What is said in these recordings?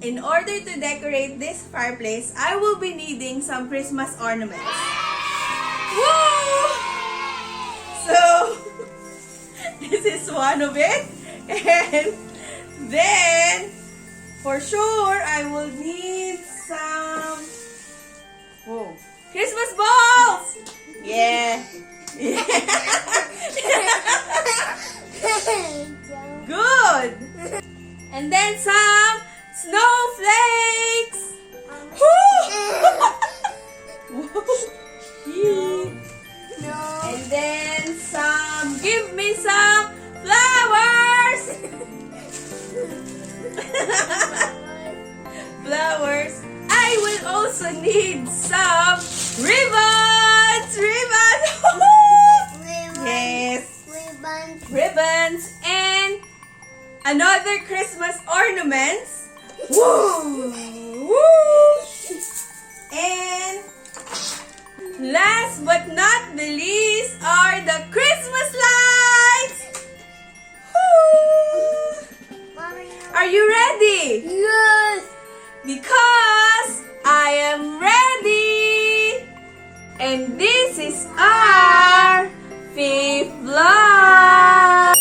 In order to decorate this fireplace, I will be needing some Christmas ornaments. Woo! So, this is one of it. And then, for sure, I will need some Christmas balls! Yeah. Good! And then some snowflakes! And then give me some flowers! Flowers. I will also need some ribbons! Yes! Ribbons and another Christmas ornaments. Woo! And last but not the least are the Christmas lights! Are you ready? Yes! Because I am ready! And this is our 5th vlog!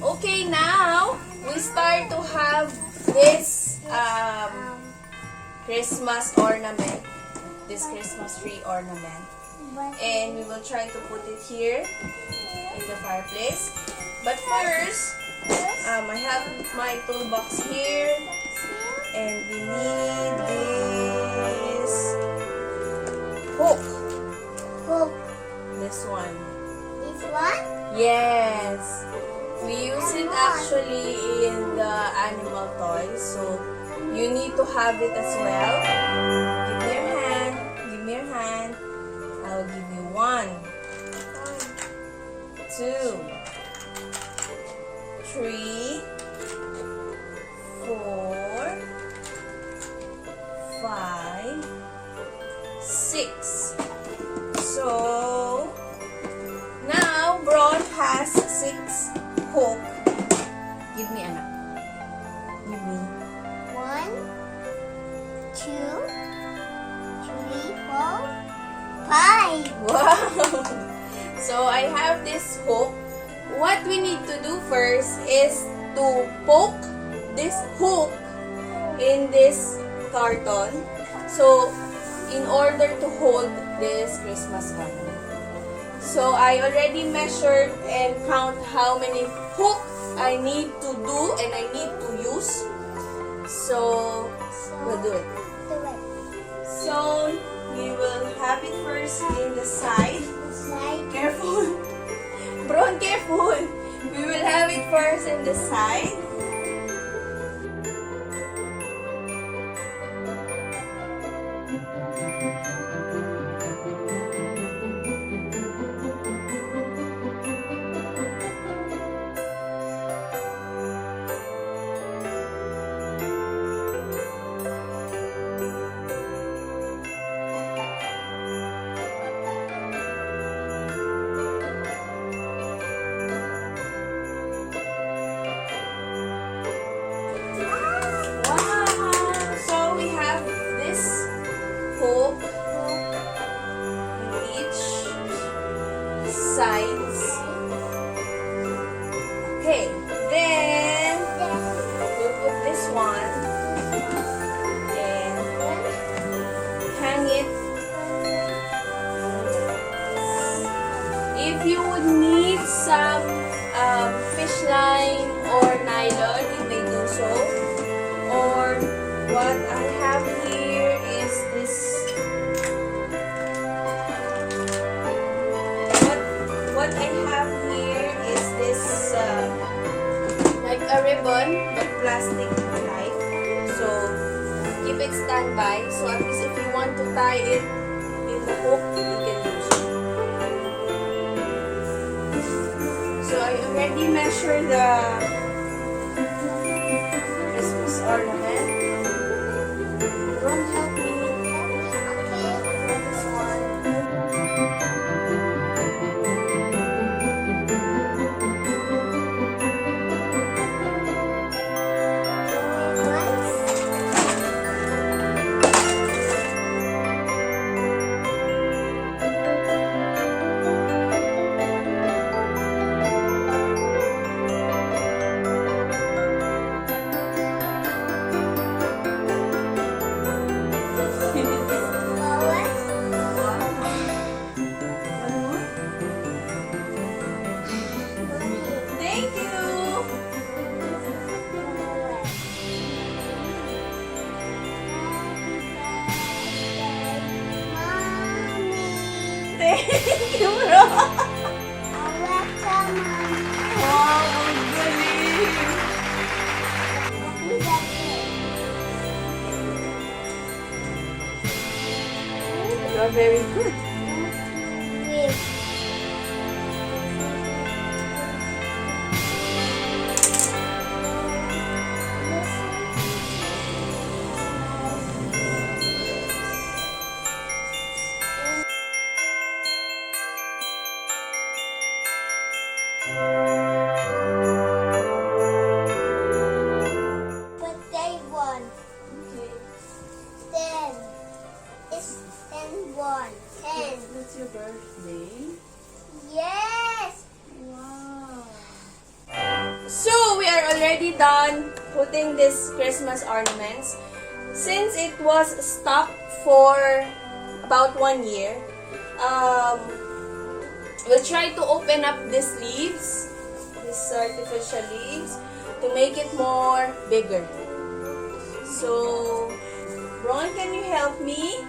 Okay, now we start to have this Christmas ornament, this Christmas tree ornament. And we will try to put it here in the fireplace. But first, I have my toolbox here, and we need this hook. This one. This one? Yes. We use it actually in the animal toys, so you need to have it as well. Give me your hand. Give me your hand. I'll give you 1, 2, 3, 4, 5, 6. So now Bron has 6 hook. Give me anak. Give me. 1, 2, 3, 4, 5. Wow! So I have this hook. What we need to do first is to poke this hook in this carton. So in order to hold this Christmas ornament. So I already measured and count how many hook I need to do and I need to use. So we'll do it. So we will have it first in the side. Careful. Bron, careful. We will have it first in the side. Sides. Okay, then we'll put this one and hang it. If you would need some fish line or nylon, you may do so. Or what I have here is this. What I have here is this like a ribbon but plastic type. So keep it standby. So at least if you want to tie it in the hook, you can do so. So I already measured the Christmas ornament. Don't help me. This one. very good. With birthday one. Okay. 10. It's 10 1. 10. That's your birthday. Yes. Wow. So, we are already done putting this Christmas ornaments. Since it was stuck for about 1 year, we'll try to open up these leaves, these artificial leaves, to make it more bigger. So, Ron, can you help me?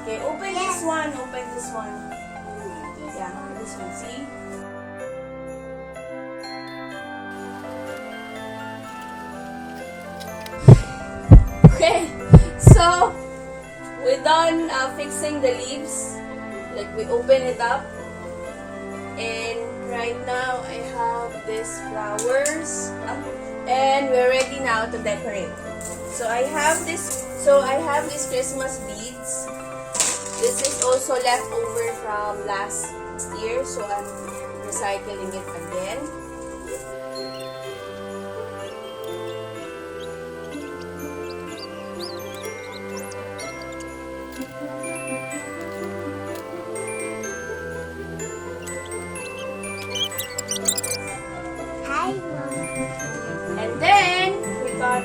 Okay, open this one, open this one. Yeah, this one, see? Okay, so we're done fixing the leaves. Like, we open it up, and right now I have these flowers, and we're ready now to decorate. So I have this. I have these Christmas beads. This is also left over from last year, so I'm recycling it again. Hi, Mom. And then we got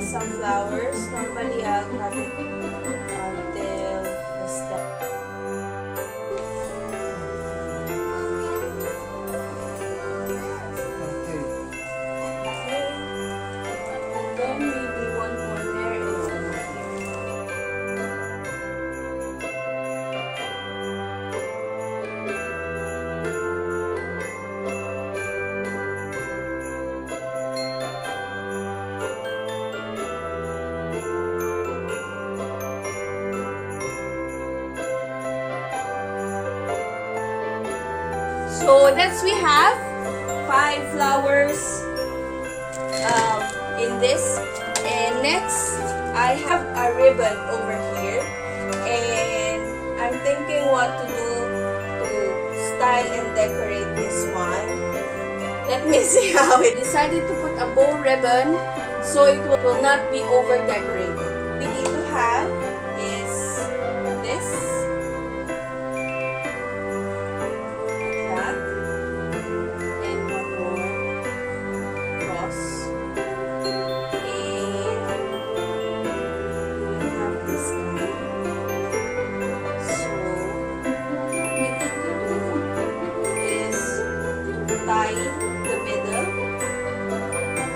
some flowers. Normally I'll have it until the stem. And then maybe one more there and one more here. So that's we have 5 flowers in this. And next, I have a ribbon over here, and I'm thinking what to do to style and decorate this one. Let me see how it. Decided to put a bow ribbon so it will not be over decorated. We need to have is this. That. And one more cross. And we have this one. So, what we need to do is tie the middle.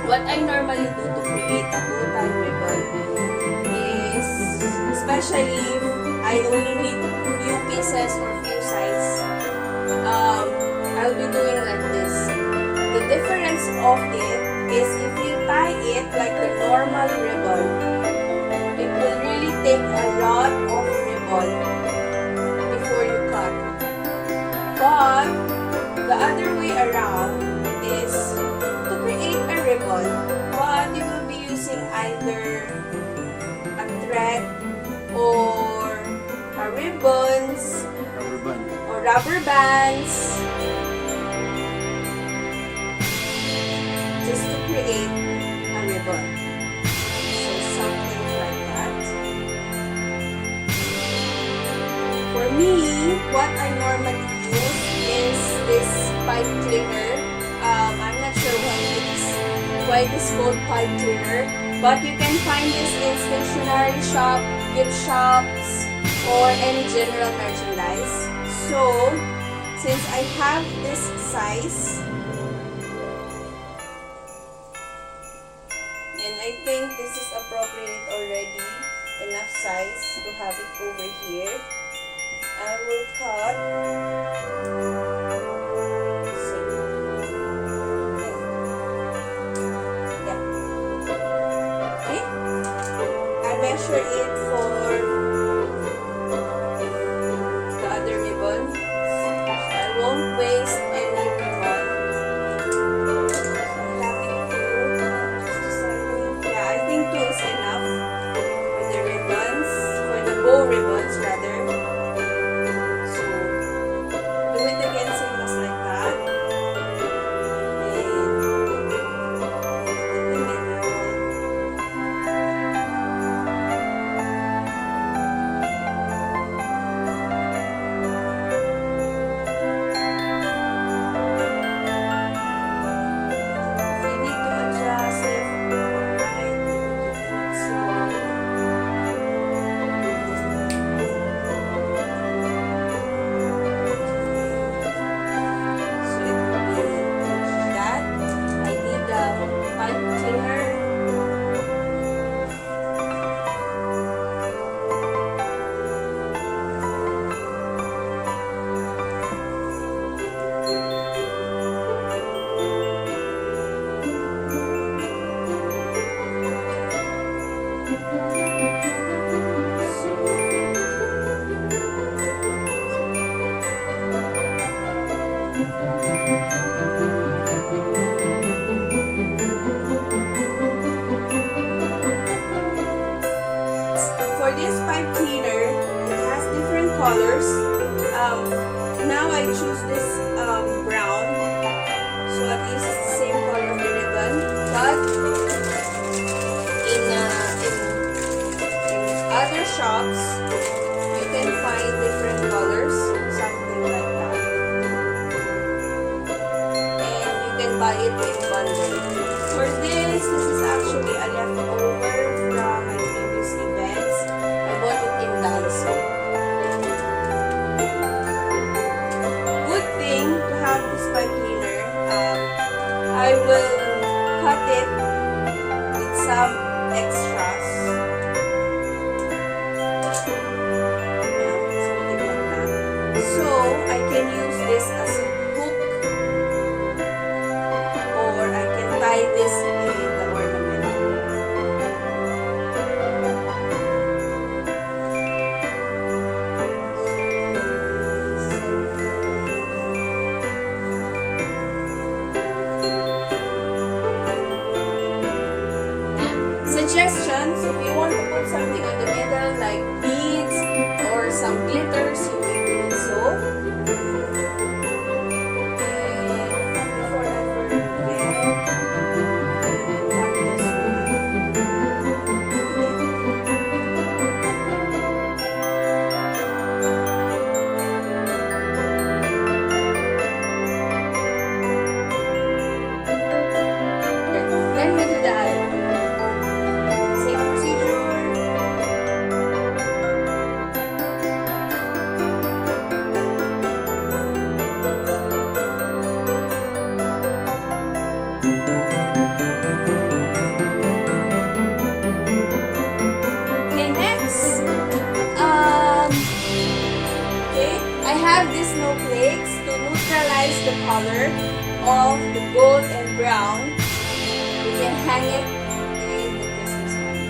What I normally do to create a bow tie ribbon is, especially if I only need few pieces or few sides, I'll be doing like this. The difference of it is if you tie it like the normal ribbon, it will really take a lot of ribbon before you cut. But the other way around is to create a ribbon, but you will be using either a thread or a ribbons or rubber bands just to create a ribbon. So something like that. For me, what I normally use is this pipe cleaner. I'm not sure why it is called pipe cleaner, but you can find this in stationery shop, gift shops, or any general merchandise. So, since I have this size, and I think this is appropriate already, enough size to have it over here, I will cut. Measure it for shops, you can find different colors, something like that. And you can buy it in bundle. For this is actually a leftover from my previous events. I bought it in Daiso. Good thing to have this pipe cleaner. I will cut it with some extras. So, I can use this as a hook, or I can tie this in the ornament. Suggestions, if you want to put something on the middle like beads or some glitters, you may do it so. And before I forget, let me do that. Same procedure. Okay, next. Okay, I have these snowflakes to neutralize the color of the gold and brown. We can hang it in the Christmas tree.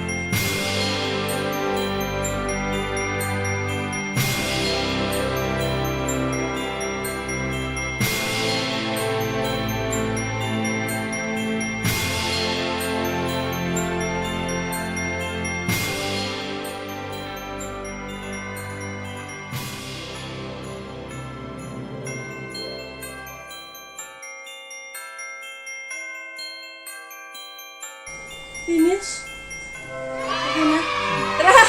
Finish? Okay na? Tara!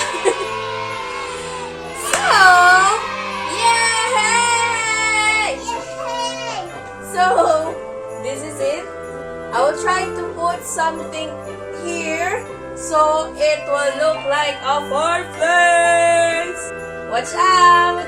So, yay! Yay! So, this is it. I will try to put something here so it will look like a fireplace. Watch out!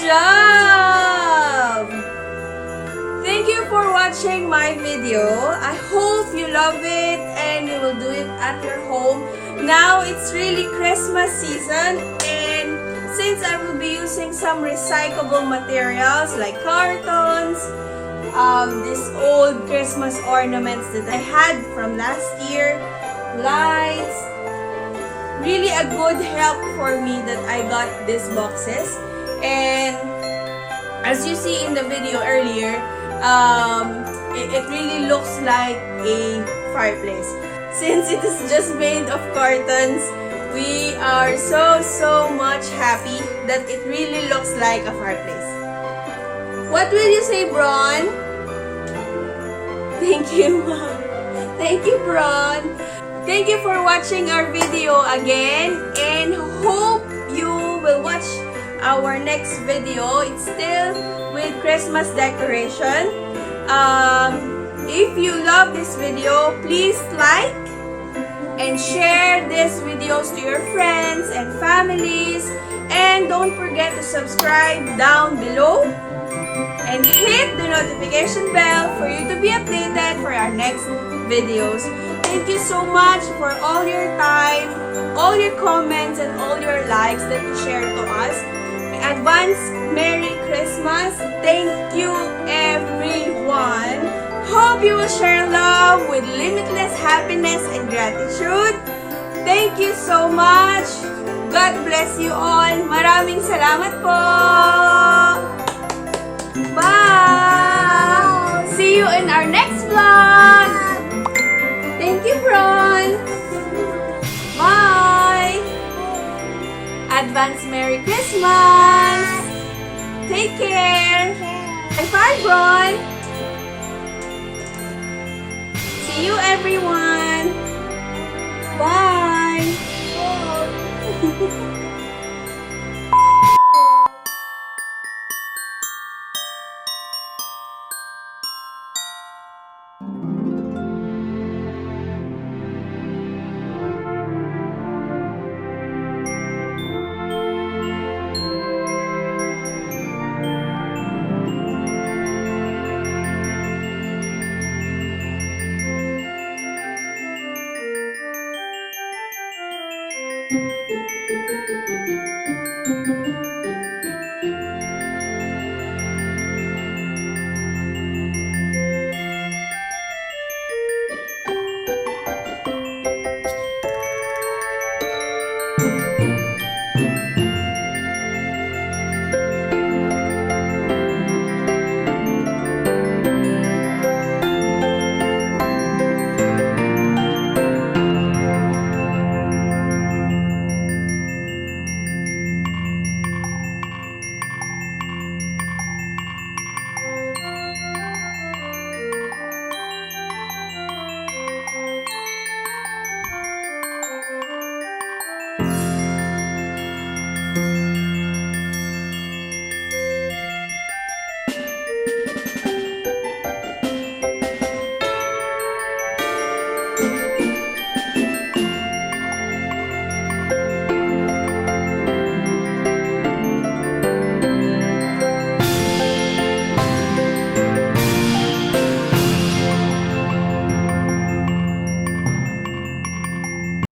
job! Thank you for watching my video. I hope you love it and you will do it at your home. Now it's really Christmas season, and since I will be using some recyclable materials like cartons, these old Christmas ornaments that I had from last year, lights, really a good help for me that I got these boxes. And as you see in the video earlier, it really looks like a fireplace. Since it is just made of cartons, we are so much happy that it really looks like a fireplace. What will you say, Bron? Thank you, Mom. Thank you, Bron. Thank you for watching our video again, and hope you will watch our next video. It's still with Christmas decoration. If you love this video, please like and share these videos to your friends and families. And don't forget to subscribe down below and hit the notification bell for you to be updated for our next videos. Thank you so much for all your time, all your comments, and all your likes that you share to us. Advance Merry Christmas. Thank you, everyone. Hope you will share love with limitless happiness and gratitude. Thank you so much. God bless you all. Maraming salamat po. Bye. See you in our next vlog. Thank you, Bron. Bye. Advance Merry Christmas. Take care. Bye, Bron. See you, everyone. Bye.